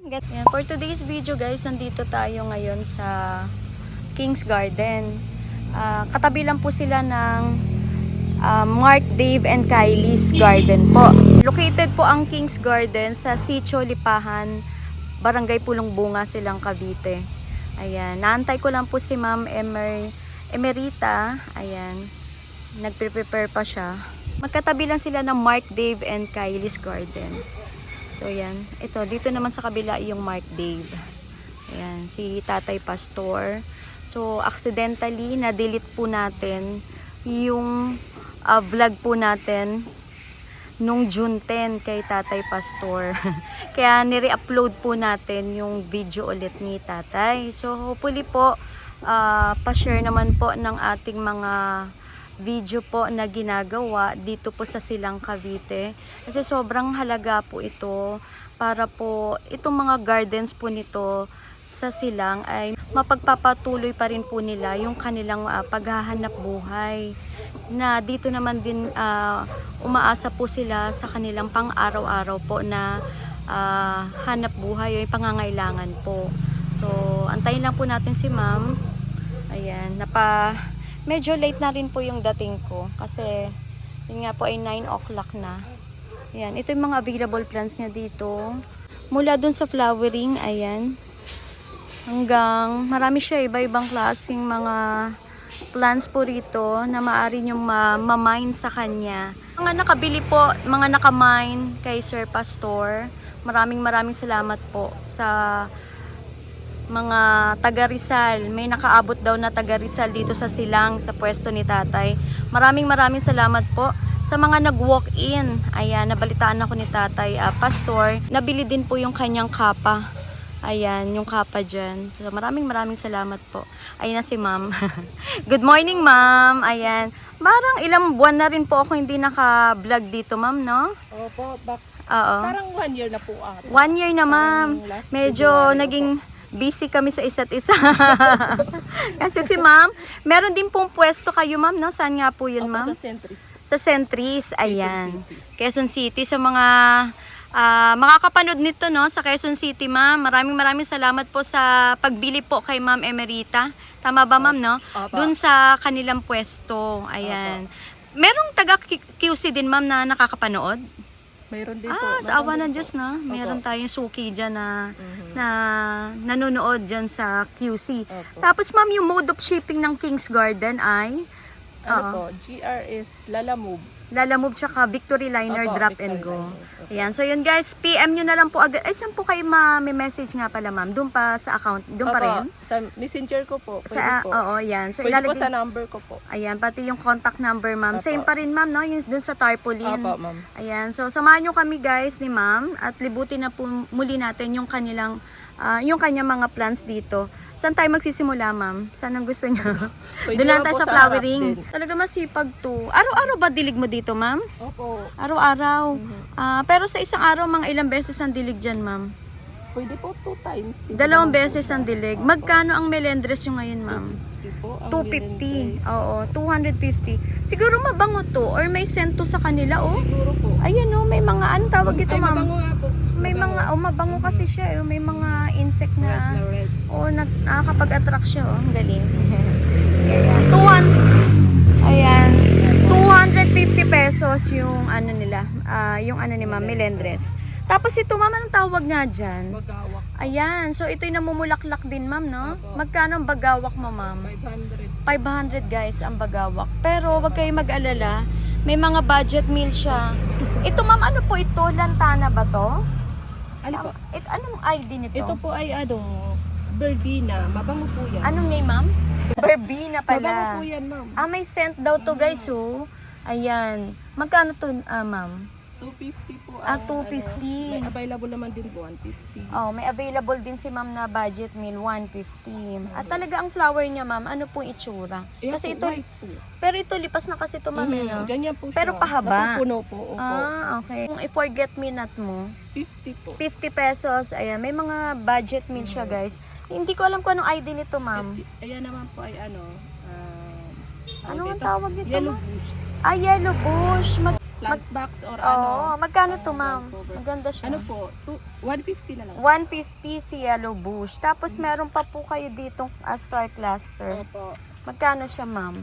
Yan. For today's video guys, nandito tayo ngayon sa King's Garden. Katabi lang po sila ng Mark, Dave and Kylie's Garden po. Located po ang King's Garden sa Sitio Lipahan, Barangay Pulong Bunga, Silang Cavite. Ayan, naantay ko lang po si Ma'am Emerita. Ayan, nagpe-prepare pa siya. Magkatabi lang sila ng Mark, Dave and Kylie's Garden. So yan, ito dito naman sa kabila yung Mark Dave. Ayan, si Tatay Pastor. So accidentally na-delete po natin yung vlog po natin nung June 10 kay Tatay Pastor. Kaya nire-upload po natin yung video ulit ni Tatay. So hopefully po pa-share naman po ng ating mga video po na ginagawa dito po sa Silang Cavite, kasi sobrang halaga po ito para po itong mga gardens po nito sa Silang ay mapagpapatuloy pa rin po nila yung kanilang paghahanap buhay, na dito naman din umaasa po sila sa kanilang pang-araw-araw po na hanap buhay o yung pangangailangan po. So antayin lang po natin si Ma'am. Ayan, medyo late na rin po yung dating ko kasi yun nga po ay 9 o'clock na. Ayan, ito yung mga available plants niya dito. Mula dun sa flowering, ayan, hanggang marami siya, iba-ibang klaseng mga plants po rito na maaari nyo ma-mine sa kanya. Mga nakabili po, mga nakamine kay Sir Pastor, maraming salamat po sa mga taga Rizal. May nakaabot daw na taga Rizal dito sa Silang sa pwesto ni Tatay. Maraming salamat po sa mga nag-walk-in. Ayan, nabalitaan ako ni Tatay Pastor. Nabili din po yung kanyang kapa. Ayan, yung kapa dyan. So maraming salamat po. Ayan na si Ma'am. Good morning, Ma'am. Ayan. Parang ilang buwan na rin po ako hindi naka-vlog dito, Ma'am, no? Opo, Oo. parang 1 year na po ata. 1 year na, Ma'am. Medyo February naging busy kami sa isa't isa. Kasi si Ma'am, meron din pong pwesto kayo, Ma'am, no? Saan nga po yun, Ma'am? Sa Centris. Sa Centris, ayan. Quezon City. Sa mga makakapanood nito, no, sa Quezon City, Ma'am, maraming salamat po sa pagbili po kay Ma'am Emerita. Tama ba, Ma'am, no? Doon sa kanilang pwesto. Ayan. Merong taga QC din, Ma'am, na nakakapanood? Mayroon din po. Sa awa ng Diyos, no? Meron tayong suki dyan na nanonood dyan sa QC. Opo. Tapos, Ma'am, yung mode of shipping ng King's Garden ay Ano po, GR is Lalamove. Lalamove tsaka Victory Liner Opo, Drop Victory and Go. Liner. Opo. Ayan. So, yun guys, PM nyo na lang po agad. Ay, saan po kayo may-message nga pala, Ma'am? Doon pa sa account? Doon pa rin? Sa messenger ko po. Pwede po. Oo, yan. So, Pwede po ilalagay sa number ko po. ayan, pati yung contact number, Ma'am. Opo. Same pa rin, Ma'am, no? Yung dun sa tarpaulin. Opo, Ma'am. Ayan. So, samahan nyo kami, guys, ni Ma'am. At libutin na po muli natin yung kanilang, yung kanyang mga plants dito. Saan tayo magsisimula, Ma'am? Saan ang gusto niyo? Pwede Doon lang naman tayo po sa sa flowering. harap din. Talaga masipag to. Araw-araw ba dilig mo dito, Ma'am? Opo. Araw-araw. Pero sa isang araw, mga ilang beses ang dilig dyan, Ma'am? Pwede po 2 times. Sige 2 naman po. beses ang dilig. Magkano ang melendres yung ngayon, Ma'am? 250 po. Ang 250. Melendres. Oo, 250. Siguro mabango to or may scent to sa kanila, oh. Siguro po. Ayan, oh, may mga ano tawag ito, Ay, Ma'am? mabango nga po. May mga mabango kasi siya, may mga insect Red na na red. nakakapag-attract siya, oh. Ang galing. Ayan, 250 pesos yung ano nila, yung ano ni Ma'am, melendres. Tapos ito, Ma'am, anong tawag nga dyan? Magawak. Ayan, so ito'y namumulaklak din, Ma'am, no? Magkano ang bagawak mo, Ma'am? 500. 500 guys ang bagawak. Pero wag kayo mag-alala, may mga budget meal siya. Ito, Ma'am, ano po ito? Lantana ba to? Ano po? Anong ID nito? Ito po ay Verbena. Mabango po yan. Anong name, Ma'am? Verbena Mabango pala. po yan, ma'am. May scent daw to, guys, oh. Ayan. Magkano to, Ma'am? 250 po. 250. May available naman din po, 150. Oh, may available din si Ma'am na budget meal, 150. At talaga ang flower niya, Ma'am, ano pong itsura? Ayan Kasi po, ito, white po. pero ito lipas na kasi ito, Ma'am, no? Ganyan po siya. Pero pahaba. Napupuno po. Opo. Okay. Kung i-forget me not mo, 50 po. 50 pesos. Ayan, may mga budget meal siya, guys. Hindi ko alam kung anong ID nito, Ma'am. Ayan naman po ay Ano ang tawag nito, Yellow Ma'am? bush. Yellow bush. Plant box or magkano to, Ma'am? Maganda siya. Ano po? 150 na lang. 150 si Yellow Bush. Tapos meron pa po kayo ditong Star Cluster. Opo. Magkano siya, ma'am?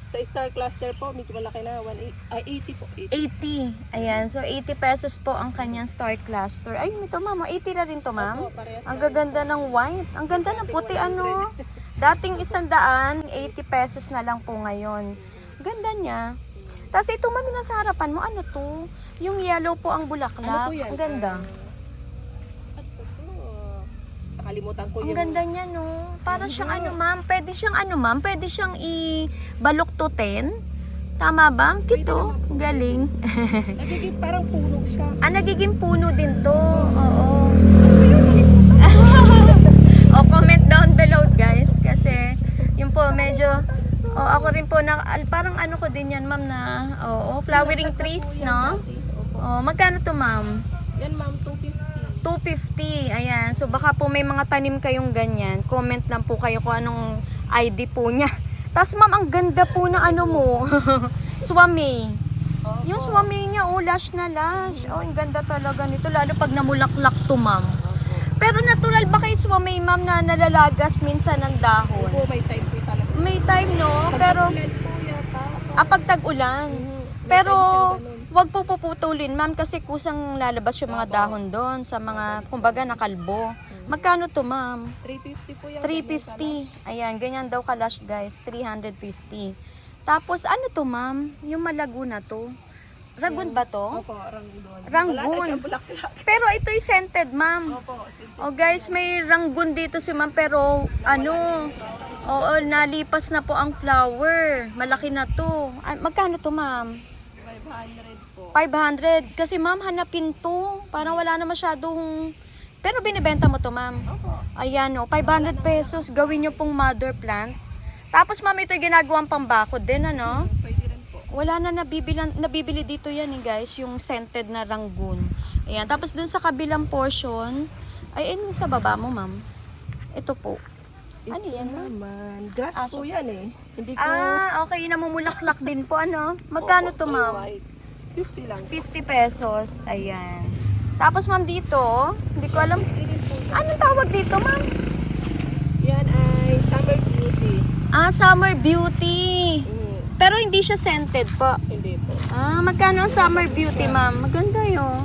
Sa Star Cluster po, medyo malaki na. 80 po. 80. Ayan. So, 80 pesos po ang kanyang Star Cluster. Ayun, ito, ma'am. 80 na rin to, ma'am. Opo, parehas Ang lang. gaganda ng white. Ang ganda ng puti, ano. Dating 100, 80 pesos na lang po ngayon. Ganda niya. Tapos ito, ma'am, yung nasa harapan mo, ano to? Yung yellow po ang bulaklak. Ano po yan? Ang ganda. Ano po? Nakalimutan ko Ang yung... ganda niya, no? Parang siyang ano, ma'am. Pwede siyang i-baluktutin. Tama ba? Kito. Galing. Nagiging parang puno siya. Nagiging puno din to. Oo. O, comment down below, guys. Kasi, yun po, medyo... ako rin po, parang ano ko din yan, ma'am, na... flowering trees, no? Magkano to, ma'am? Yan ma'am, 250. 250. Ayan. So, baka po may mga tanim kayong ganyan. Comment lang po kayo kung anong ID po niya. Tapos, ma'am, ang ganda po na ano mo. Swami. Yung swami niya, lash na lash. Ang ganda talaga nito. Lalo pag namulaklak to, ma'am. Pero natural ba kay swami, ma'am, na nalalagas minsan ng dahon? Opo, may time po talaga. May time, no? Pero, Pag po yata. pag tag-ulan. May Pero, time siyang ganun. wag po puputulin, ma'am, kasi kusang lalabas yung mga dahon doon sa mga, kumbaga, nakalbo. Magkano to, ma'am? 350 po yan. 350. Ayan, ganyan daw kalash, guys. 350. Tapos, ano to, ma'am? Yung malago na to. Ragun ba to? Opo, ranggun. Ranggun. Wala na siyang bulaklak. Pero ito'y scented, ma'am. Opo, simple. Guys, may ranggun dito si ma'am, pero nalipas na po ang flower. Malaki na to. Magkano to, ma'am? 500 po. 500. Kasi ma'am, hanapin to. Parang wala na masyadong... Pero binibenta mo to, ma'am. Opo. Ayan, 500 pesos. Gawin nyo pong mother plant. Tapos, ma'am, ito ginagawang pambakod din, ano? Pwede rin po. Wala na nabibili dito yan, guys. Yung scented na ranggun. Ayan. Tapos, dun sa kabilang portion, yung sa baba mo, ma'am. Ito po. Ano yan, ma'am? Naman. Grass po yan eh. Hindi ko... Okay. Namumulaklak din po, ano? Magkano to, ma'am? 50 lang. 50 pesos. Ayan. Tapos, ma'am, dito, hindi ko alam. Anong tawag dito, ma'am? Yan ay Summer Beauty. Summer Beauty. Pero hindi siya scented po. Hindi po. Magkano ang Summer Beauty, ma'am? Maganda yun.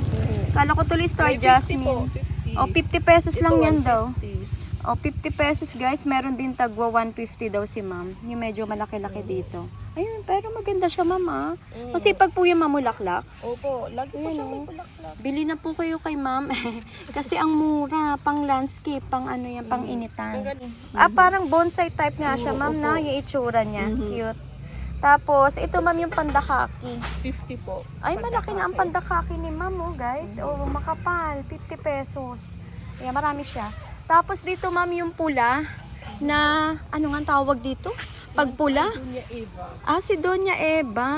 Kala ko tuloy Star May 50 po, Jasmine. 50. 50 pesos lang Ito, yan daw. 150. 50 pesos, guys. Meron din tagwa 150 daw si ma'am. Yung medyo malaki-laki dito. Ayun, pero maganda siya, ma'am. Masipag po yung mamulaklak. Opo, lagi po siya may bulaklak. Bili na po kayo kay ma'am. Kasi ang mura, pang landscape, pang ano yan, pang initan. Parang bonsai type nga siya, ma'am, na yung itsura niya. Cute. Tapos, ito, ma'am, yung pandakaki. 50 po. Ay, malaki na ang pandakaki ni ma'am, guys. Makapal. 50 pesos. Ayan, marami siya. Tapos, dito, ma'am, yung pula na, ano nga tawag dito? Pagpula? Dunya Eva. Si Doña Eva.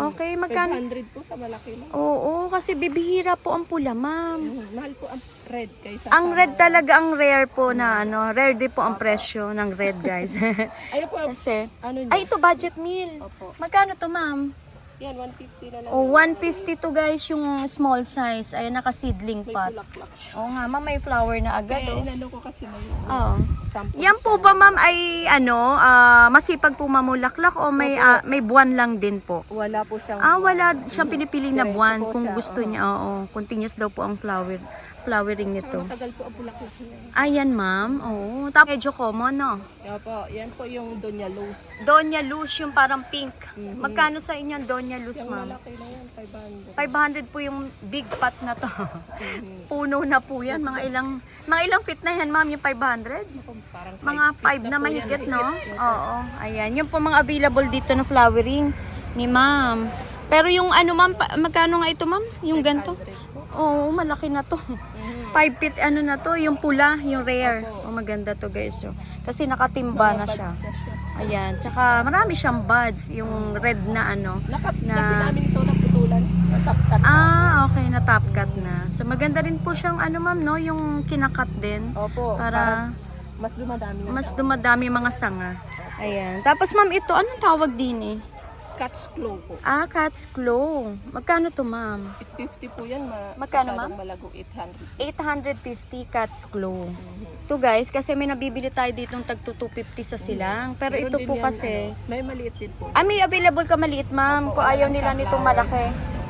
Okay, magkano? 500 po sa malaki lang. Oo, kasi bibihira po ang pula, ma'am. Mahal po ang red kaysa Ang red talaga ang rare po na rare din po ang presyo ng red, guys. Ayun po, Kasi, ano niya? ito budget meal. Opo. Magkano to, ma'am? Yan, 150 na lang. 150 to, guys, yung small size. Ayan, naka-seedling May pot. bulaklak siya. Oo nga, ma'am, may flower na agad, Kaya inano ko kasi may Oo. sample. Yan po ba, ma'am, ay masipag po mamulaklak o may buwan lang din po? Wala po siyang... Wala siyang pinipili na Diretso buwan po kung siya, gusto niya. Oo, continuous daw po ang flowering nito. Matagal po ang bulaklak niya. Ayan, ma'am. Oo. Tapos medyo common, no? Yan po yung Doña Luz. Doña Luz, yung parang pink. Magkano sa inyo ang Doña Luz, Yung ma'am? malaki na yan, 500. 500 po yung big pot na to. Puno na po yan. Mga ilang feet na yan, ma'am, yung 500? Parang Mga 5 na mahigit, no? Oo. Ayan. Yung po mga available dito na flowering ni ma'am. Pero yung ano, ma'am, magkano nga ito, ma'am? Yung ganito? Oo, malaki na to. 5 feet, ano na to? Yung pula, yung rare. Maganda to, guys. Kasi nakatimba na siya. Ayan. Tsaka marami siyang buds. Yung red na ano. Kasi namin ito naputulan. Natapkat. Okay. Na-top cut na. So, maganda rin po siyang ano, ma'am, no? Yung kinakat din. Opo. Para mas dumadami na. dumadami mga sanga. Ayan. Tapos, ma'am, ito, anong tawag din eh? Cat's Claw po. Ah, Cat's Claw. Magkano to, ma'am? 50 po yan. Magkano, masyadong ma'am? Malago 800. 850 Cat's Claw. To guys, kasi may nabibili tayo ditong tag 250 sa silang. Pero Meron ito din po yan, kasi, may maliit din po. may available ka maliit, ma'am. Kung ayaw nila nitong malaki.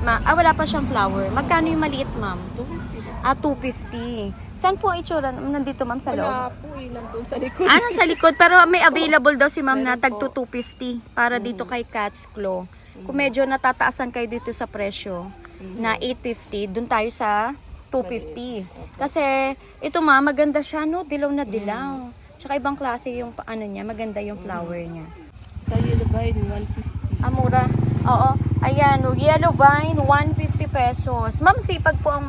Wala pa siyang flower. Magkano yung maliit, ma'am? 250 po. 250. Saan po ang itsura? Nandito, ma'am, sa loob? Wala po nandun sa likod. Nasa likod. Pero may available daw si ma'am na tag 250 para dito kay Cat's Claw. Kung medyo natataasan kayo dito sa presyo na 850, dun tayo sa 250. Kasi ito ma'am, maganda siya, no? Dilaw na dilaw. Tsaka ibang klase yung niya, maganda yung flower niya. Sa Yellow Vine, 150. Mura. Oo. Ayan, Yellow Vine, 150 pesos. Ma'am,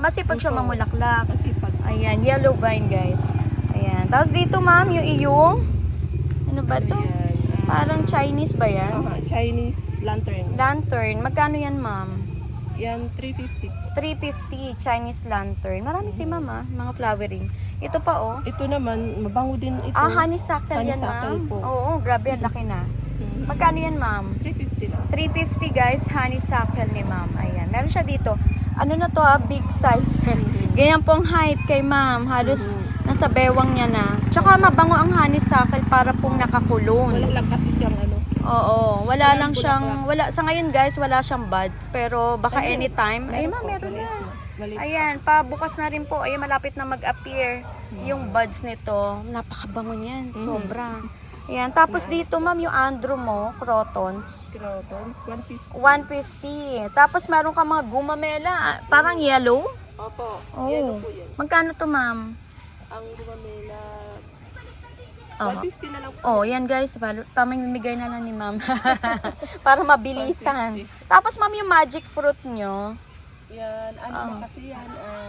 masipag siya mamulaklak. Kasi pag Ayan, Yellow Vine, guys. Ayan. Tapos dito, ma'am, yung iyong, ano ba to? Parang Chinese ba yan? Chinese lantern. Lantern. Magkano yan, ma'am? Yan, 350 po. 350 Chinese lantern. Marami si mama, mga flowering. Ito pa, oh. Ito naman, mabango din ito. Honeysuckle yan, Honeysuckle ma'am. po. Oo, grabe, ang laki na. Magkano yan, ma'am? 350 lang. 350 guys, honeysuckle ni ma'am. Ayan, meron siya dito. Ano na to, big size. Ganyan pong height kay ma'am. Halos nasa bewang niya na. Tsaka mabango ang honeysuckle para pong nakakulong. Wala lang kasi siyang Oo, wala lang siyang, sa ngayon guys, wala siyang buds. Pero baka anytime, ay ma'am, meron na. Maliit. Ayan, pabukas na rin po. Ayan, malapit na mag-appear yung buds nito. Napakabango niyan, sobra. Ayan, tapos dito ma'am, yung andro mo, crotons. Crotons, 150. 150. Tapos meron ka mga gumamela, parang yellow. Opo, Oh. yellow po yan. Magkano to ma'am? Ang gumamela, Oh. 150 na lang po. Oh, yan guys, pamimigay na lang ni ma'am. Para mabilisan. Tapos ma'am, yung magic fruit nyo, Yan, ano na kasi yan.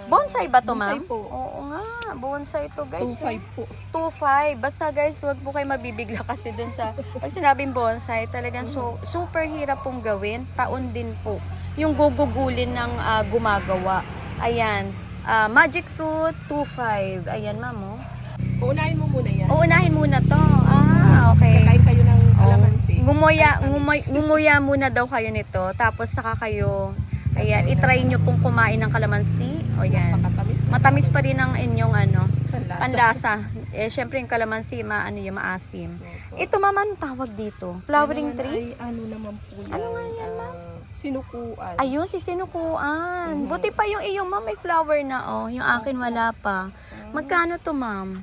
bonsai ba to ma'am? Bonsai po. Oo nga, bonsai to guys. 2.5 po. 2.5. Basta guys, wag po kayo mabibigla kasi dun sa, pag sinabing bonsai, talagang super hirap pong gawin. Taon din po. Yung gugugulin ng gumagawa. Ayan, magic fruit, 2.5. Ayan ma'am, oh. Uunahin mo muna yan. Uunahin muna to. Okay. Kakain kayo ng kalamansi. Ngumuya muna daw kayo nito. Tapos saka kayo, ayan, itry nyo pong kumain ng kalamansi. O yan. Pakatamis. Matamis pa rin ang inyong Panlasa. panlasa. Syempre yung kalamansi, maasim. Ito ma'am, anong tawag dito? Flowering Yan naman trees? ay ano naman po yan. Ano nga yan, ma'am? Sinukuan. Ayun, si sinukuan. Buti pa yung iyong ma'am, may flower na, oh. Yung akin wala pa. Magkano to, ma'am?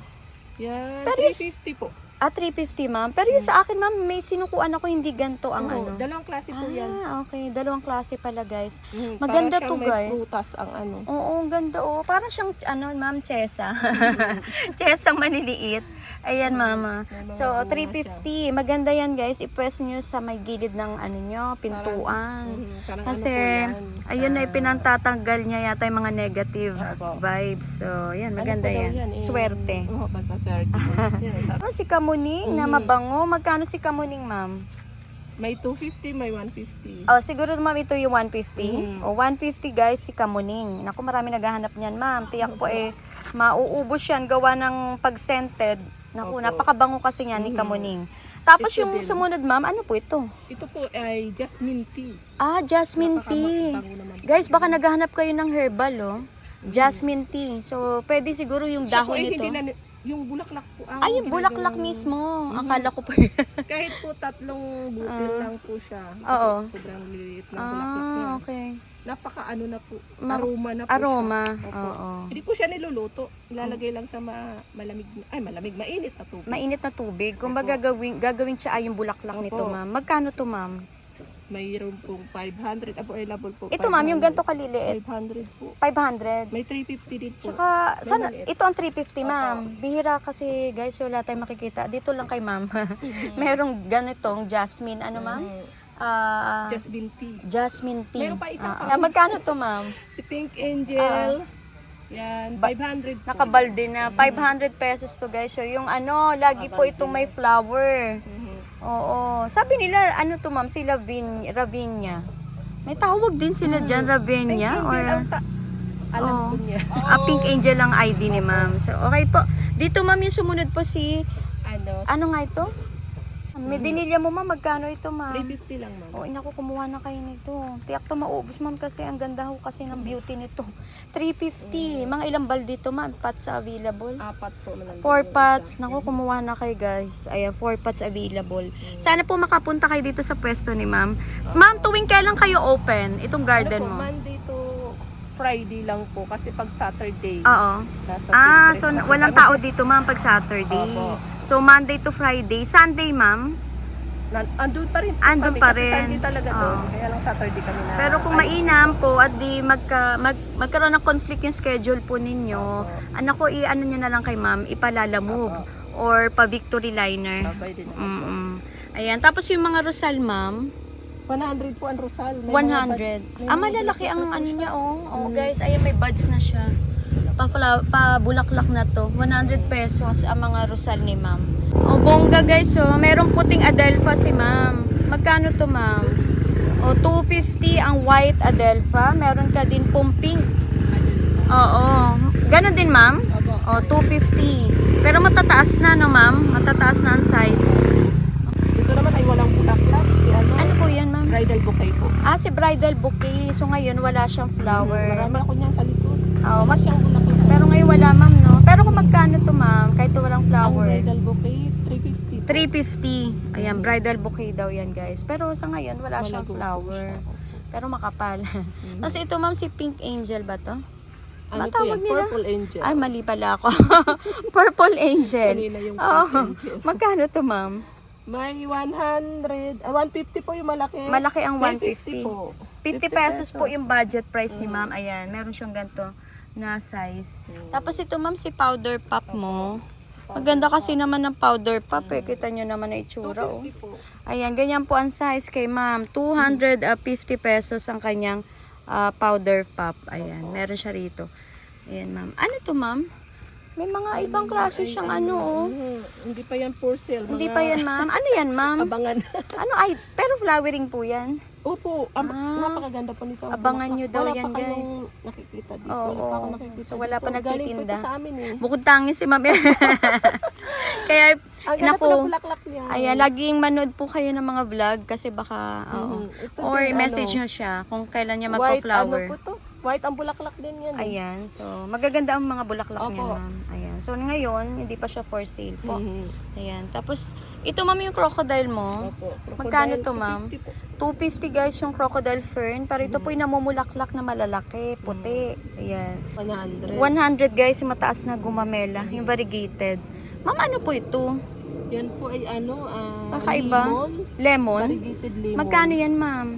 Yan, Pero 350 po. 350, ma'am. Pero yung sa akin, ma'am, may sinukuan ako, hindi ganito ang Oo, dalawang klase po yan. Okay. Dalawang klase pala, guys. Mhm, Maganda para to, siyang may guys. prutas ang ano. Oo, ganda, oh. Parang siyang, ma'am, chesa. Chesang maliliit. Ayan, mama. So, 350. Maganda yan, guys. Ipwes nyo sa may gilid ng, pintuan. Parang Kasi, ano po yan. ayun ay pinantatanggal niya yata yung mga negative Opo. vibes. So, yan, maganda Ano po daw yan. eh, Swerte. Oo, pagka-swerte po. Yan, sabi. Si kamuning na mabango. Magkano si kamuning, ma'am? May 250, may 150. Oh, siguro ma'am ito yung 150. O 150 guys si kamuning. Naku, marami naghahanap niyan, ma'am. Tiyak po mauubos yan gawa ng pag-scented. Naku, Opo. napakabango kasi niyan ni kamuning. Tapos Ito yung din. sumunod, ma'am, ano po ito? Ito po ay jasmine tea. Jasmine tea. Napakabango naman po. Guys, baka naghahanap kayo ng herbal, oh. Jasmine tea. So, pwede siguro yung Siya po dahon ay nito. hindi na, yung bulaklak po ang Yung bulaklak mismo. Akala ko pa. kahit po 3 butil lang po siya. Oo. Sobrang liliit ng bulaklak niya. Okay. Napaka ano na po. Aroma na po Aroma. siya. Opo. Oo. Hindi po siya niluluto. Ilalagay lang sa mainit na tubig. Mainit na tubig. Kung baga gagawing tsaa yung bulaklak Opo. nito, ma'am. Magkano to, ma'am? Mayroon pong 500. Available po. Ito, ma'am, yung 500. ganito kaliliit. 500 po. 500. May 350 din po. Tsaka, sana, maliit. ito ang 350, ma'am. Bihira kasi, guys, wala tayong makikita. Dito lang kay ma'am. Merong ganitong jasmine, ano, ma'am? Jasmine tea. Jasmine tea. Meron pa isa pa. Magkano to, ma'am? Si Pink Angel. Yan, 500 po. Nakabalde na. 500 pesos to, guys. So, yung lagi po itong may flower. Oo. Sabi nila, ano to, ma'am? Si Ravinia. May tawag din sila dyan, Ravinia? Pink Or... Angel ang alam ko niya. Pink Angel ang ID ni ma'am. So, okay po. Dito, ma'am, yung sumunod po si... Ano, Ano nga ito? May dinilya mo ma'am, magkano ito ma'am? 350 lang, ma'am. Oo, naku, kumuha na kayo nito. Tiyak to maubos ma'am kasi ang ganda ho kasi ng beauty nito. 350. Mga ilang balde to ma'am, pots available. 4 po. 4 pots. Naku, kumuha na kayo guys. Ayan, 4 pots available. Sana po makapunta kayo dito sa pwesto ni ma'am. Ma'am, tuwing kailan kayo open itong garden mo? Monday to Friday lang po kasi pag Saturday. Oo. nasa So Pinterest na walang kami. tao dito ma'am pag Saturday. Opo. So Monday to Friday. Sunday ma'am? Andun pa rin po Andun kami, pa kasi rin. Sunday talaga Oo. doon. Kaya lang Saturday kami na. Pero kung mainam po at di magkaroon ng conflict yung schedule po ninyo, anak ko i-ano nyo na lang kay ma'am, ipalalamove or pa-victory liner. Babay din ako. Ayan. Tapos yung mga rosal ma'am, 100 po ang Rosal. May mga buds. 100. Malalaki ang ano niya oh. Oh guys, ayan may buds na siya. Pa-bulaklak na to. 100 pesos ang mga rosal ni ma'am. Oh, bongga guys oh. Merong puting adelpha si ma'am. Magkano to ma'am? Oh, 250 ang white adelpha. Meron ka din pong pink. Oo. Ganon din ma'am? Oh, 250. Pero matataas na no ma'am? Matataas na ang size. Dito naman ay walang bulaklak. Si Ano po yan ma'am? bridal bouquet po. Si bridal bouquet. So ngayon wala siyang flower. Marami ako niyan sa likod. Oh, Wala siyang bulaklak. pero ngayon wala ma'am no? Pero kung magkano to ma'am? Kahit walang Ang flower. bridal bouquet, 350. 350. Ayan, bridal bouquet daw yan guys. Pero sa ngayon wala siyang flower. Pero makapal. Tapos ito ma'am si Pink Angel ba to? Ano po Matawag yan? nila? Purple Angel. Ay, mali pala ako. Purple Angel. Kanina yung Oo. Pink Angel. Magkano to ma'am? May 100, 150 po yung malaki. Malaki ang May 150. 50 po. 50 pesos po yung budget price ni ma'am. Ayan, meron siyang ganito na size. Tapos ito ma'am si powder pop mo. Maganda kasi naman ng powder pop eh. Kita nyo naman na itsura oh. 250 po. Ayan, ganyan po ang size kay ma'am. 250 pesos ang kanyang powder pop. Ayan, meron siya rito. Ayan ma'am. Ano to ma'am? May mga ibang klase siyang ano oh. Hindi pa yan for sale. Hindi mga pa yan ma'am. Ano yan ma'am? Abangan. Ano ay, pero flowering po yan. Opo, napakaganda po nito. Abangan nyo daw Wala yan, pa kayong guys. nakikita dito. Oo, Wala pa ako nakikita so wala pa dito. Galing po nagtitinda. ito sa amin eh. Bukod tangis si ma'am. Kaya, Ang ganda po naku, ng bulaklak niya. ayan, laging manood po kayo ng mga vlog kasi baka, oo. Ito Or din, message ano, nyo siya kung kailan niya white, magpa-flower. ano po to? White ang bulaklak din yan. Eh. Ayan, so magaganda ang mga bulaklak niya Opo. ma'am. Ayan, so ngayon, hindi pa siya for sale po. Mhm. Ayan, tapos, ito ma'am yung crocodile mo. Opo. Magkano Crocodile, to ma'am? 250 po. 250 guys yung crocodile fern. Pero ito po yung namumulaklak na malalaki, puti. Ayan. 100. 100 guys, yung mataas na gumamela, yung variegated. Ma'am, ano po ito? Yan po ay ano, Kakaiba? lemon. Lemon? Variegated lemon. Magkano yan, ma'am?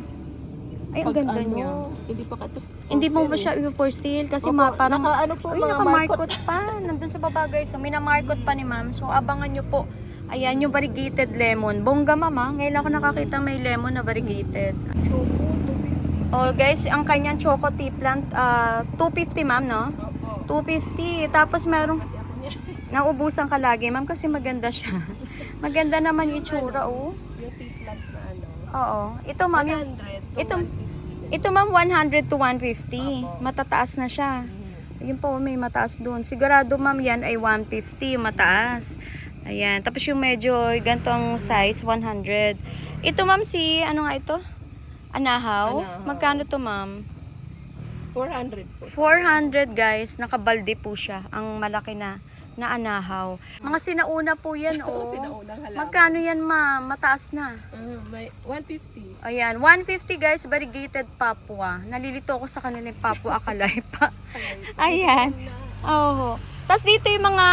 Ay, ang Pag ganda ano, niya. Hindi pa katos. Hindi mo ba siya for sale? Kasi Opo, parang, naka-ano po, ay, mga naka-markot pa. Nandun sa baba guys. So, minamarkot pa ni ma'am. So, abangan nyo po. Ayan, yung variegated lemon. Bongga, mama. Ngayon ako nakakita may lemon na variegated. Choco, 250. Oh, guys, ang kanyang choco tea plant, 250 ma'am, no? Opo. 250. Tapos merong, Kasi ako niya. naubusan ka lagi, ma'am, kasi maganda siya. Maganda naman yung itsura, oh. Yung tea plant na ano. Oo. Ito, ma'am, yung, 100 to ito, 150. ito ma'am, 100 to 150. Matataas na siya. Yun po, may mataas doon. Sigurado, ma'am, yan ay 150, yung mataas. Ayan. Tapos yung medyo ganito ang size, 100. Ito, ma'am, si, ano nga ito? Anahaw. Anahaw. Magkano to, ma'am? 400 po. 400 guys, nakabalde po siya, ang malaki na anahaw. Mga sinauna po yan, oh. Sinaunang halaman. Magkano yan, ma'am? Mataas na. May 150. Ayan, 150 guys, variegated papua. Nalilito ako sa kanilang papua akalay pa. Ayan. Oo. Tapos dito yung mga,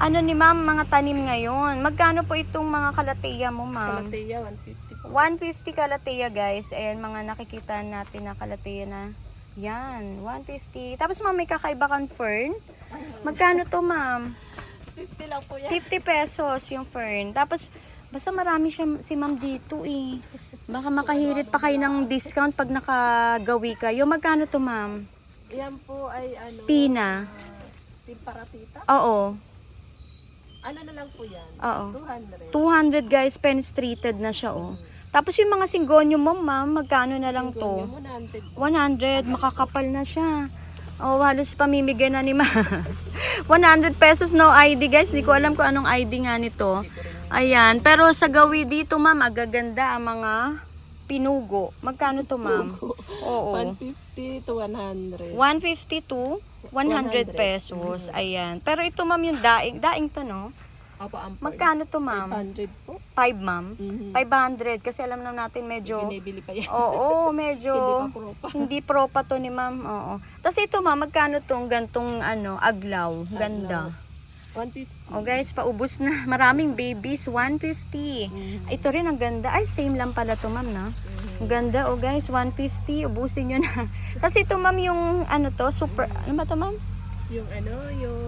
ano ni ma'am, mga tanim ngayon. Magkano po itong mga kalateya mo, ma'am? Kalateya, 150 po. 150 kalateya guys. Ayan, mga nakikita natin na kalateya na. Yan, 150. Tapos ma'am, may kakaiba kang fern. Magkano to, ma'am? 50 lang po yan. 50 pesos yung fern. Tapos, basta marami siya si ma'am dito eh. Baka makahirit pa kayo ng discount pag nakagawi kayo. Magkano to, ma'am? Yan po ay ano. Pina. Timparatita. Oo. Ano na lang po yan? Oo. 200. 200 guys, penetrated na siya oh. Tapos yung mga singgonyo mo, ma'am, magkano na lang to? Yung 100. 100, makakapal na siya. Oh, halos pamimigay na ni ma. 100 pesos, no ID guys. Hindi ko alam kung anong ID nga nito. Ayan, pero sa gawi dito, ma'am, agaganda ang mga pinugo. Magkano to, ma'am? Oo. 150 to 100. 150 to 100 pesos. Ayan. Pero ito, ma'am, yung daing. Daing to, no? Opo, ampor. Magkano to, ma'am? 500 po. 5, ma'am? Mhm. 500. Kasi alam naman natin medyo... Binibili pa yan. Oo, medyo... Hindi pa propa. Hindi propa to ni ma'am. Oo. Tapos ito, ma'am, magkano tong gantong aglaw? Ganda. 150. Oh guys, paubos na. Maraming babies, 150. Ito rin ang ganda. Ay, same lang pala to, ma'am, na. Ang ganda, oh guys, 150. Ubusin nyo na. Tapos ito, ma'am, yung to, super, ano ba to, ma'am? Yung yung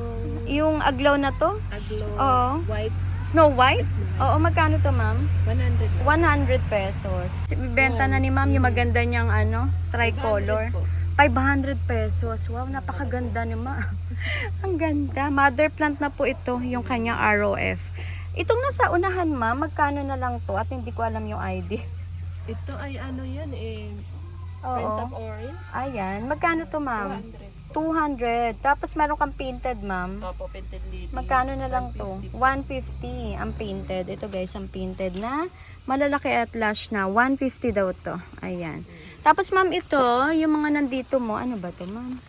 Yung aglaw na to? aglo Oo. white, Snow White? Yes, ma'am. Oo, magkano to, ma'am? 100. 100 pesos. Benta na ni ma'am yung maganda niyang tricolor. 500 po. 500 pesos. Wow, napakaganda ni ma'am. Ang ganda. Mother plant na po ito, yung kanyang ROF. Itong nasa unahan, ma'am, magkano na lang to? At hindi ko alam yung ID. Ito ay yan Prince of Oo. Orange. Ayan. Magkano to, ma'am? 200. 200. Tapos meron kang painted, ma'am. Opo, painted lady. Magkano na lang to? 150 ang painted. Ito guys, ang painted na malalaki at lash na. 150 daw to. Ayan. Tapos ma'am, ito, yung mga nandito mo, ano ba to, ma'am?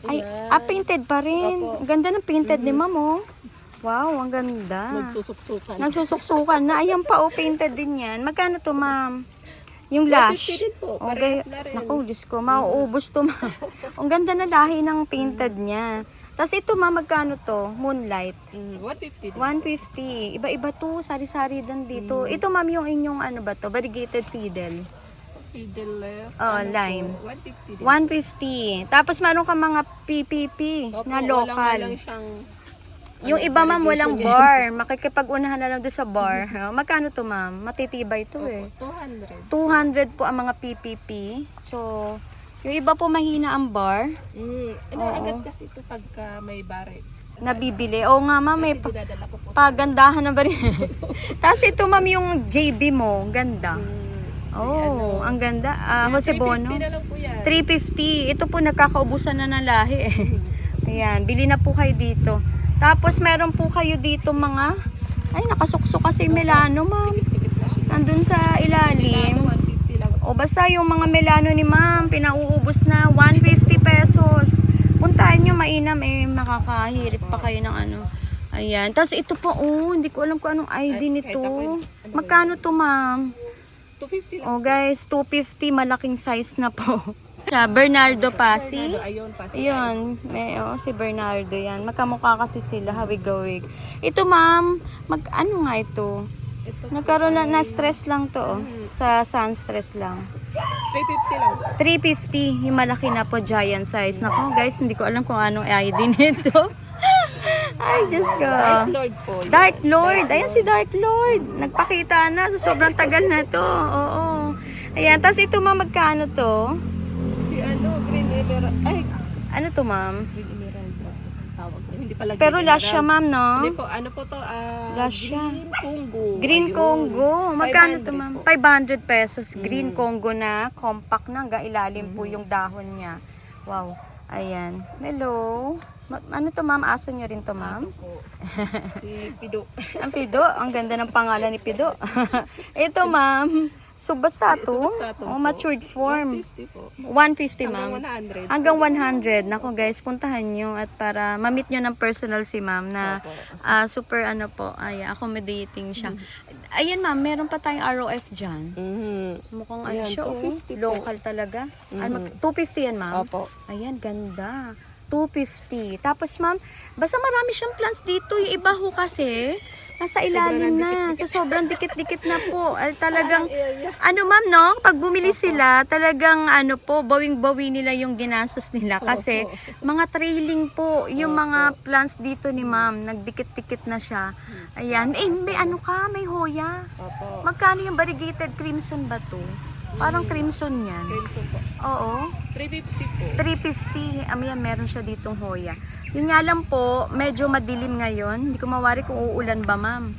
Ay, Ayan. painted pa rin. Opo. Ang ganda ng painted ni ma'am, oh. Wow, ang ganda. Nagsusuksukan. Nagsusuksukan na. Ayan pa, oh, painted din yan. Magkano to, ma'am? Yung 150 lash. din po. Okay. Parehas na rin. Naku, Diyos ko, mauubos to, ma'am. Ang ganda na lahi ng painted niya. Tapos ito, ma'am, magkano to? Moonlight. 150 din. 150. Iba-iba to, sari-sari din dito. Ito, ma'am, yung inyong ano ba to? Variegated fiddle. Fiddle left. Oh, lime. 150 din. 150. Tapos meron ka mga PPP Opo, na Walang local. siyang Yung iba, ma'am, walang bar. Makikipag-unahan na lang doon sa bar. Magkano to, ma'am? Matitibay to eh. 200. 200 po ang mga PPP. So, yung iba po mahina ang bar. Agad kasi ito pagka may bare. Nabibili. Oo nga, ma'am, may Kasi dinadala ko po. pagandahan na ba rin? Tapos ito, ma'am, yung JB mo. Ganda. Oh, ang ganda. Jose Bono. 350 na lang po yan. 350. Ito po, nagkakaubusan na ng lahi eh. Ayan, bili na po kayo dito. Tapos, meron po kayo dito mga, ay, nakasuksok kasi Melano, ma'am. Tikit na siya. Nandun sa ilalim. 150 lang. O, basta yung mga Melano ni ma'am, pinauubos na 150 pesos. Puntahan nyo, mainam eh, makakahirit pa kayo ng ano. Ayan. Tapos ito po, hindi ko alam kung anong ID Ay, nito. kahit ako, Magkano to, ma'am? 250 lang. O guys, 250, malaking size na po. Bernardo Pasi. Ayun, pasi. Ayun, si Bernardo yan. Magkamukha kasi sila, hawig-gawig. Ito ma'am, ano nga ito? Ito, Nagkaroon na stress lang to, oh. Sa sun stress lang. 350 lang. 350, yung malaki na po, giant size. Naku guys, hindi ko alam kung anong ID nito. Ay, Diyos ko. Dark Lord po. yan. Dark Lord. Ayan si Dark Lord. Nagpakita na sa sobrang tagal na to. Oo. Ayan, tapos ito ma'am, magkano to? Si Green Emerald. Ay, Ano to ma'am? Green Emerald. Tawag niya. Hindi pala Pero Green last siya Emerald. ma'am, no? Hindi po, ano po to? Last siya. Green Congo. Green Ayun. Congo. Magkano to 500 ma'am? po. 500 pesos. Green Congo na compact na. Hanggang ilalim po yung dahon niya. Wow. Ayan. Hello. Ano to ma'am? Aso nyo rin to ma'am? Aso po. Si Pido. Ang Pido. Ang ganda ng pangalan ni Pido. Ito ma'am. Subastato. Subastato Oh, po. matured form. 150 po. 150 ma'am. Hanggang 100. Hanggang 100. Nako guys, puntahan nyo at para ma-meet nyo ng personal si ma'am na Opo. super accommodating siya. Ayun ma'am, meron pa tayong ROF dyan. Mukhang ano Ayan, siya, 250 po. local talaga. 250 yan ma'am? Opo. Ayan, ganda. 250. Tapos ma'am, basta marami siyang plants dito. Yung iba ho kasi, nasa ilalim na. So, sobrang dikit-dikit na po. Ay, talagang, ano ma'am, no? Pag bumili sila, talagang, bawing-bawi nila yung ginastos nila. Kasi, mga trailing po, yung mga plants dito ni ma'am, nagdikit-dikit na siya. Ayan. May ano ka? May hoya. Opo. Magkano yung variegated crimson ba to? Parang crimson yan. Crimson po. Oo. 350 po. 350. Yan, meron siya ditong hoya. Yun nga lang po, medyo madilim ngayon. Hindi ko mawari kung uulan ba, ma'am.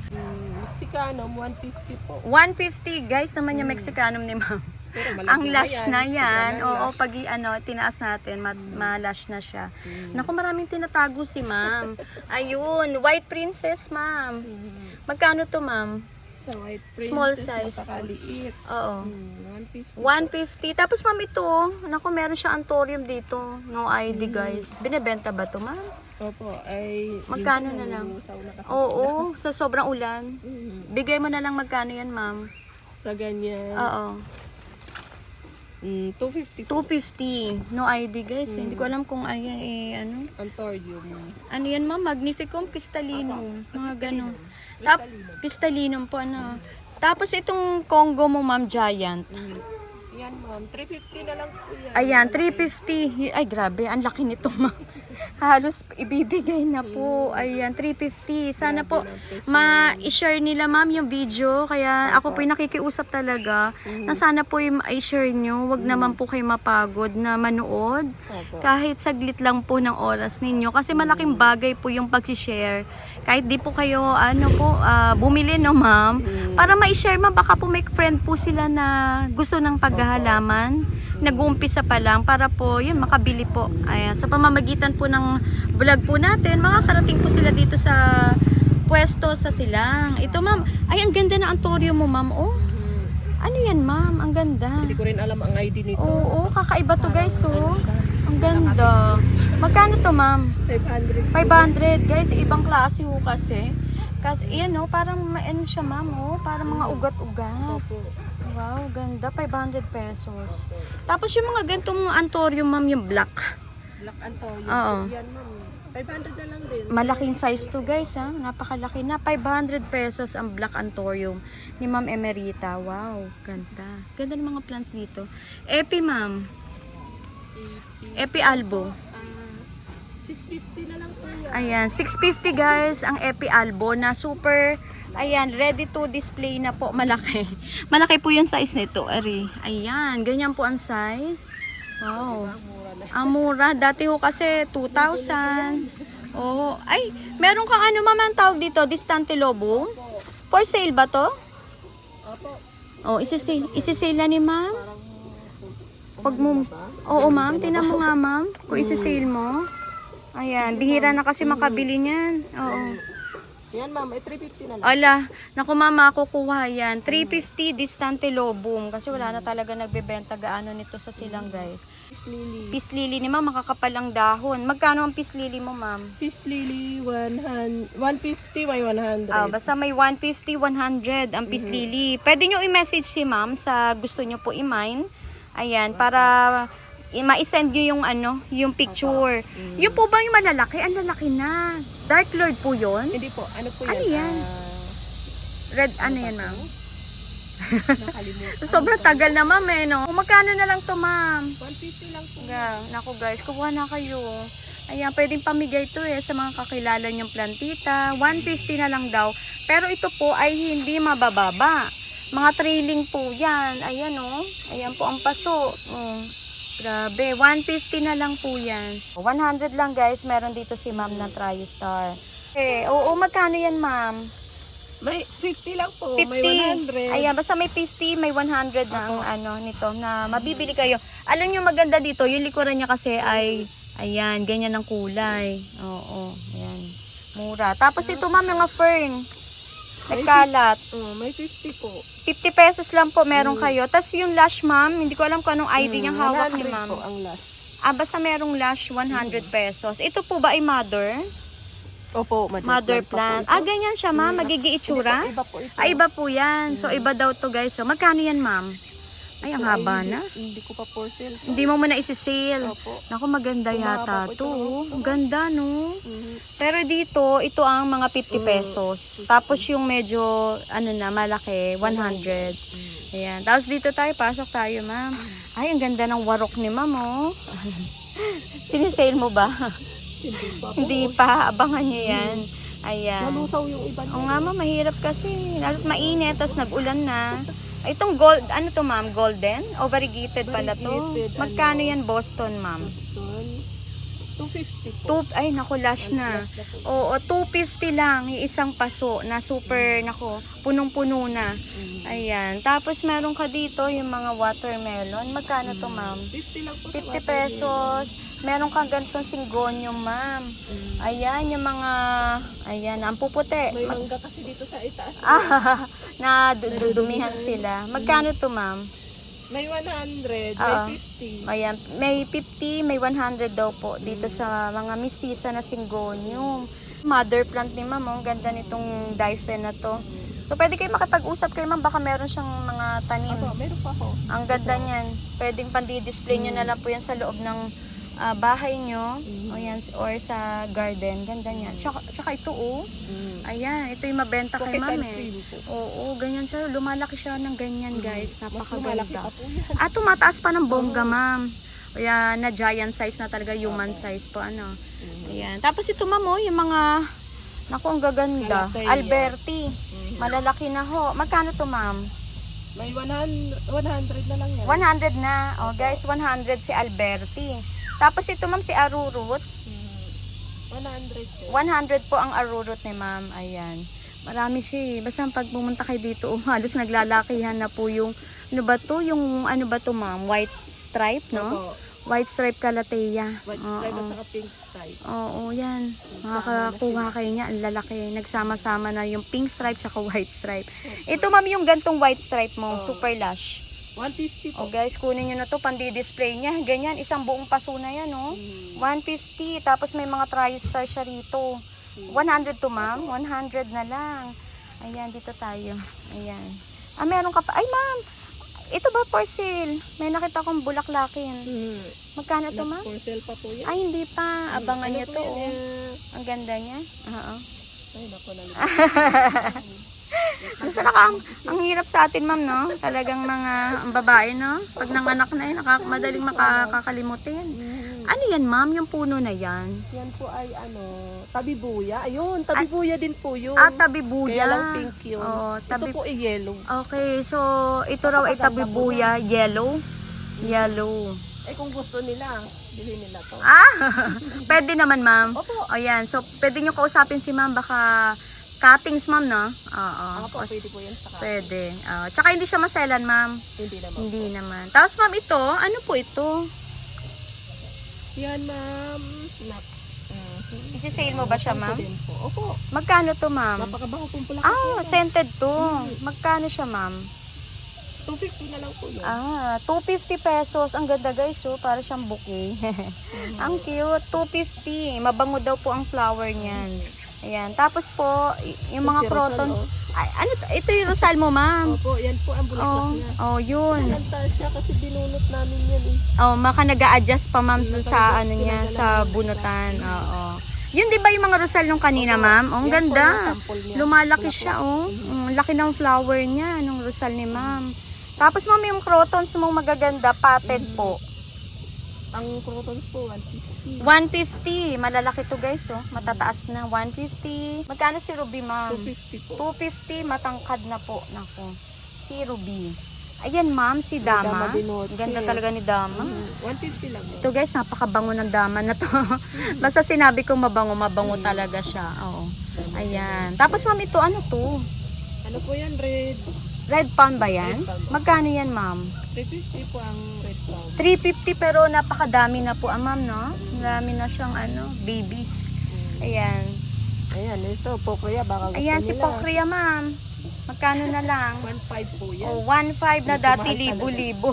Mexicanum, 150 po. 150, guys, naman yung Mexicanum ni ma'am. Pero malaki Ang lash na yan. Sobrang Oo, lash. pag tinaas natin, ma-lash na siya. Naku, maraming tinatago si ma'am. Ayun, White Princess, ma'am. Magkano to, ma'am? Sa white Small princess, size. napakaliit. Oo. 150. 150. Tapos, ma'am, ito. Naku, meron siya antorium dito. No ID, guys. Binebenta ba to, ma'am? Opo, ay... Magkano minsan na lang? nalulusaw na kasi Oo, sa sobrang ulan. sila. Bigay mo na lang magkano yan, ma'am. Sa ganyan, Oo. 250 250. No ID, guys. Hindi ko alam kung ayan, ano. Antorium. Ano yan, ma'am? Magnificum Cristallinum. Mga gano'n. Cristallinum po, ano. Tapos itong Congo mo, ma'am, giant. Yan ma'am, 350 na lang po yan. Ayan, 350. Ay, grabe. Ang laki nito, ma'am. Halos ibibigay na po. Ayan, 350. Sana po ma-share nila, ma'am, yung video. Kaya ako po yung nakikiusap talaga na sana po yung i-share nyo. Huwag naman po kayo mapagod na manood. Opo. Kahit saglit lang po ng oras ninyo. Kasi malaking bagay po yung pag-share. Kahit di po kayo, bumili, no, ma'am. Para ma-share, ma'am, baka po may friend po sila na gusto ng paghahalaman. Nag-uumpisa pa lang para po, yun, makabili po. Ayan, sa pamamagitan po ng vlog po natin, makakarating po sila dito sa pwesto sa Silang. Ito, ma'am, ay, ang ganda na antorium mo, ma'am. Oh, ano yan, ma'am? Ang ganda. Hindi ko rin alam ang ID nito. Oo, kakaiba to, guys, oh. Ang ganda. Magkano to, ma'am? 500. 500, guys, ibang klase ho kasi. Kasi, yan, oh, parang, ano siya, ma'am, oh, parang mga ugat-ugat. Opo. Wow, ganda. 500 pesos. Tapos yung mga gantong antorium, ma'am, yung black. Black Antorium. Oo. Yan ma'am. 500 na lang din. Malaking size to, guys, ha. Napakalaki na. 500 pesos ang black antorium ni Ma'am Emerita. Wow, ganda. Ganda ng mga plants dito. Epi, ma'am. Epi albo. 650 na lang po yan. Ayan, 650, guys, ang Epi albo na super. Ayan, ready to display na po. Malaki. Malaki po yung size nito, Ari. Ayan, ganyan po ang size. Wow. Ang mura. Dati ho kasi 2,000. Oh, ay, meron kang ano, ma'am, ang tawag dito, Distante Lobo. For sale ba to? Opo. Oh, isi-sale na ni ma'am. Pag mo, oo, ma'am, tinan mo nga, ma'am. Kung isi-sale mo. Ayan, bihira na kasi makabili niyan. Oo. Yan ma'am, ay 350 na lang. Ala, naku, mama, kukuha yan. 350 Distante Lobum. Kasi wala na talaga nagbebenta gaano nito sa Silang, guys. Peace lily. Peace lily ni ma'am, makakapalang dahon. Magkano ang peace lily mo, ma'am? Peace lily, 150 may 100. Basta may 150, 100 ang peace lily. Pwede nyo i-message si ma'am sa gusto nyo po i-mine. Ayan, para ma-send nyo yung yung picture. Yung po ba yung malalaki? Ang lalaki na. Dark Lord po yon. Hindi po, ano po yan? Ano yan? Red, ano yan, ma'am? Nakalimutan. Sobrang tagal na, ma'am, eh, no? Kung magkano na lang to, ma'am? 150 lang po. Naku, guys, kukuha na kayo. Ayan, pwedeng pamigay to sa mga kakilala nyong plantita. 150 na lang daw. Pero ito po ay hindi mabababa. Mga trailing po yan. Ayan, oh. Ayan po ang paso. Oh. Grabe, 150 na lang po yan. 100 lang, guys, meron dito si ma'am na TriStar. Oo, magkano yan, ma'am? May 50 lang po, 50. may 100. Ayan, basta may 50, may 100 na ang nito na mabibili kayo. Alam nyo maganda dito, yung likuran niya kasi ay, ayan, ganyan ang kulay. Oo, ayan. Mura. Tapos ito, ma'am, mga fern. Nagkalat. May 50 po. 50 pesos lang po meron kayo. Tapos yung lash, ma'am, hindi ko alam kung anong ID niyang hawak ni 100 ma'am. po ang last. Basta merong lash, 100 pesos. Ito po ba ay mother? Opo, Mother plant. Ganyan siya, ma'am. Magiging itsura? Iba po ito. Iba po yan. So, iba daw to, guys. So, magkano yan, ma'am? Ay, ang haba na. Hindi ko pa for sale. Hindi mo muna isi-sale. Opo. Naku, maganda yata po ito. to. Ang ganda, no? Pero dito, ito ang mga 50 pesos. Tapos yung medyo, malaki, 100. Ayan. Tapos dito tayo, pasok tayo, ma'am. Ay, ang ganda ng warok ni ma'am, oh. Sinisale mo ba? Hindi pa po. Hindi pa. Abangan niyo yan. Ayan. Nalusaw yung iba niya. Oo nga, ma'am, mahirap kasi. Lalo't mainit, tapos nag-ulan na. Itong gold, ano to, ma'am? Golden? O variegated pala to? Variegated, Magkano yan, Boston, ma'am? Boston. 250 po. Ay, naku, lash na. Last na po. Oo, 250 lang. Yung isang paso na super, naku, punong-puno na. Ayan. Tapos meron ka dito yung mga watermelon. Magkano to, ma'am? 50 lang po. 50 pesos. Meron kang ganitong singgonyo, ma'am. Ayan, yung mga, ayan, ang puputi. May mangga kasi dito sa itaas. Na dudumihan sila. Magkano to, ma'am? May 100, Oo. may 50. Ayan, may 50, may 100 daw po dito sa mga mistisa na singonium. Mother plant ni ma'am, ang ganda nitong Daifen na to. So pwede kayo makipag-usap kay ma'am, baka meron siyang mga tanim. Opo, meron pa ako. Ang ganda niyan. Pwedeng pandi-display nyo na lang po yan sa loob ng bahay nyo. O yan, or sa garden. Ganda niyan. Tsaka ito ayan, ito yung mabenta kay ma'am eh. Oo, ganyan siya. Lumalaki siya ng ganyan guys. Lumalaki Napakaganda. pa po yan. Tumataas pa ng bongga ma'am. Ayan, na giant size na talaga, human size po ano. Ayan. Tapos ito ma'am yung mga, naku ang gaganda. Calathea. Alberti. Malalaki na ho. Magkano to ma'am? May 100 na lang yan. 100 na. Oh guys, 100 si Alberti. Tapos ito ma'am si Arurut. 100. 100 po ang arurot ni ma'am. Ayan. Marami siya eh. Basta pag pumunta kayo dito, halos naglalakihan na po yung, ano ba to? Yung, ano ba to ma'am? White stripe, no? Opo. White stripe Calathea. White stripe at saka pink stripe. Oo, yan. Makakakuha kayo niya. Ang lalaki. Nagsama-sama na yung pink stripe tsaka white stripe. Ito ma'am yung gantong white stripe mo. Super lush. 150 po. O guys, kunin nyo na to. Pandi-display niya. Ganyan. Isang buong paso na yan, oh. 150. Tapos may mga trio-star siya rito. 100 to ma'am. 100 na lang. Ayan, dito tayo. Ayan. Meron ka pa. Ay ma'am, ito ba for sale? May nakita kong bulaklakin. Magkano to ma'am? For sale pa po yan. Ay, hindi pa. Abangan niyo Ano po to. yan, Ang ganda niya. Oo. Ay, naku, Gusto ang hirap sa atin ma'am, no? Talagang mga ang babae, no? Pag nanganak na yun, madaling makakalimutin. Ano yan ma'am? Yung puno na yan? Yan po ay tabibuya. Ayun, tabibuya din po yun. Tabibuya. Kaya lang pink yun. Ito po ay yellow. Okay, so ito raw ay tabibuya. Yellow? Yellow. Kung gusto nila, bilhin nila to. Pwede naman ma'am. Opo. Ayan, so pwede nyo kausapin si ma'am, baka cuttings ma'am, no? Oo. Opo, pwede po yan sa Pwede. Tsaka hindi siya maselan ma'am. Hindi naman. Hindi naman. Tapos ma'am ito, ano po ito? Yan, ma'am. Isi-sale mo ba siya ma'am? Din po. Opo. Magkano to ma'am? Napakabaho pong pula. Scented to. Magkano siya ma'am? 250 na lang po yun. 250 pesos. Ang ganda guys, para siyang bouquet. Ang cute. 250. Mabango daw po ang flower niyan. Ayan. Tapos po, yung mga Ito si crotons. Rosal, Ito yung rosal mo ma'am. Opo, yan po ang bulaklak niya. Yun. Nalanta siya kasi binunot namin yan eh. Maka nag-a-adjust pa ma'am sa ano niya, sa bunutan. Oo. Yun di ba yung mga rosal nung kanina ma'am? Ang Yan po ganda. yung sample niya. Lumalaki siya laki ng flower niya, nung rosal ni ma'am. Tapos ma'am, yung crotons mong magaganda, potted po. Ang crotons po, 150. 150. Malalaki to guys, matataas na. 150. Magkano si Ruby ma'am? 250 po. 250. Matangkad na po. Nako. Si Ruby. Ayan ma'am, si Dama. Dama Dinoche. Ganda talaga ni Dama. 150 lang. Ito guys, napakabango ng Dama na to. Basta sinabi ko mabango talaga siya. Oo. Ayan. Tapos ma'am, ito ano to? Ano po yan, red? Red palm ba yan? Red palm. Magkano yan ma'am? 350 po ang red palm. 350 pero napakadami na po ma'am, no? Marami na siyang babies. Ayan. Ayan, ito, pokria, baka gusto Ayan si nila. Pokria ma'am. Magkano na lang? 1.5 po yan. 1.5 na dati, Mahal talaga. libo-libo.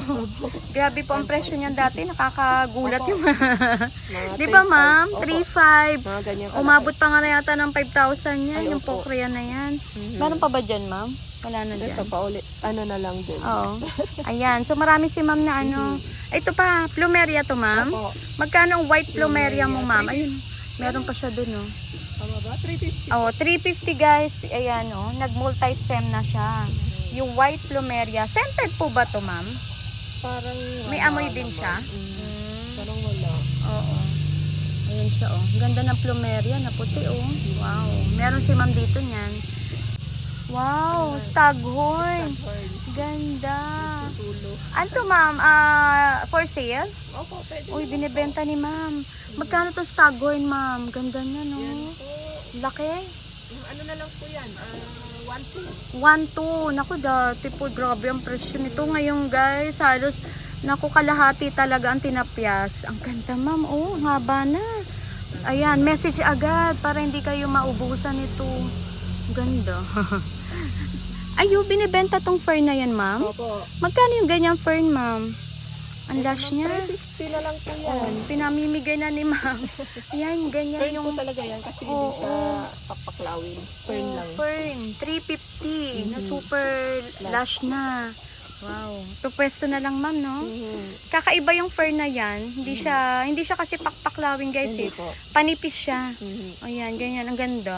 Grabe po ang presyo niyan dati, nakakagulat Opo. yung Mga Di ba 3.5. ma'am? Opo. 3.5. Mga ganyan kalaki. Umabot pa nga na yata ng 5,000 yan, Ay, yung opo. Pokria na yan. Meron pa ba dyan ma'am? Wala na Ito dyan. pa ulit, ano na lang din. Oo. Ayan, so marami si ma'am na Ito pa, plumeria to ma'am. Opo. Magkano ang white plumeria mo ma'am? 350. Ayun, meron pa siya dun Tama ba? 350. 350 guys. Ayan nag-multi-stem na siya. Yung white plumeria. Scented po ba to ma'am? Parang May wala amoy din naman. siya? Parang wala. Oo. Ayan siya Ganda ng plumeria na puti Wow. Meron si ma'am dito niyan. Wow, staghorn. ganda. Tulo. Ano ma'am? For sale? Opo, pwede. Uy, binibenta ni ma'am. Magkano tong staghorn, ma'am? Ganda niya, no? Yan po. Laki. Yung ano na lang po yan, 1-2. 1-2. Naku, dati po, grabe ang presyo nito. Ngayon, guys, halos, naku, kalahati talaga ang tinapyas. Ang ganda, ma'am. Oh, haba na. Ayan, message agad para hindi kayo maubusan nito. Ganda. Ayo, binibenta tong fern na yan, ma'am? Opo. Magkano yung ganyang fern, ma'am? Ang lash niya. 350 na lang po yan. Oh, pinamimigay na ni ma'am. Ayan, ganyan Fern yung po talaga yan kasi Oo. hindi siya papaklawin. Fern lang. Fern, 350 na super lush na. Wow. To pwesto na lang, ma'am, no? Mhm. Kakaiba yung fern na yan. Hindi siya kasi pakpaklawin, guys, Hindi eh. po. Panipis siya. Mhm. Ayan, ganyan, ang ganda.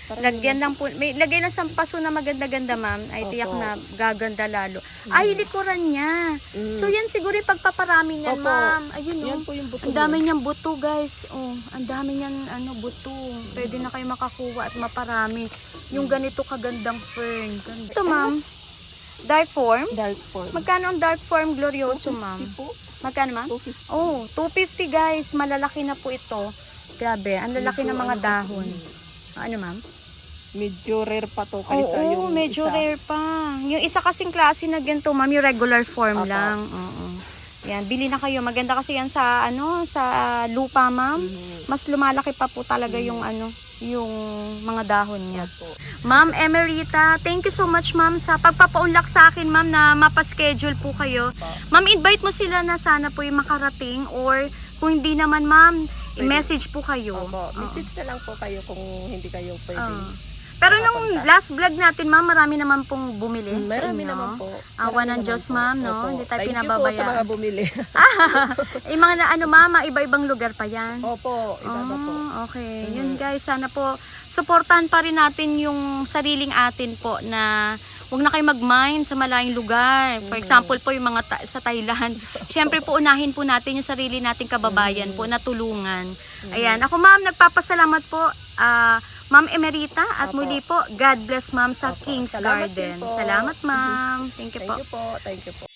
Parang Lagyan lang po, may lagay lang sa paso na maganda-ganda, ma'am. Ay, tiyak Opo. na gaganda lalo. Ay, likuran niya. Mm. So, yan siguro yung pagpaparami niyan, Opo. ma'am. Ayun, no? Yan po yung buto Ang dami niya. niyang buto, guys. Oh, ang dami niyang buto. Pwede na kayo makakuha at maparami. Yung ganito kagandang fern. Ganda. Ito, ma'am. Dark form. Dark form. Magkano ang dark form glorioso, ma'am? 250 po. Magkano, ma'am? 250. Oh, 250, guys. Malalaki na po ito. Grabe, ang lalaki ng mga dahon. Ano, ma'am? Medyo rare pa to kaysa Oo, yung medyo isa. rare pa. Yung isa kasing klase na ganito, ma'am, yung regular form Apo. lang. Oo. Yan, bili na kayo. Maganda kasi yan sa sa lupa, ma'am. Mhm. Mas lumalaki pa po talaga yung yung mga dahon niya. Opo. Ma'am Emerita, thank you so much, ma'am, sa pagpapaunlak sa akin, ma'am, na mapaschedule po kayo. Ma'am, invite mo sila na sana po yung makarating, or kung hindi naman, ma'am, i-message po kayo. Opo. Message na lang po kayo kung hindi kayo pwede. Pero nung last vlog natin, ma'am, marami naman pong bumili sa Marami inyo. naman po. Awa Marami ng naman Diyos, po. ma'am, no? Opo. Hindi tayo Thank you po sa pinababayaan. mga bumili. Eh, mga na, ma'am, iba-ibang lugar pa yan. Opo, iba po. Okay. Yun, guys, sana po suportahan pa rin natin yung sariling atin po, na huwag na kayo mag-mine sa malayong lugar. For example po, yung mga sa Thailand. Siyempre po, unahin po natin yung sarili nating kababayan po na tulungan. Ayan. Ako, ma'am, nagpapasalamat po, Ma'am Emerita, at Opo. muli po, God bless, ma'am, sa Opo. King's Salamat Garden. din po. Salamat, ma'am. Thank you po. Thank you po. Thank you po.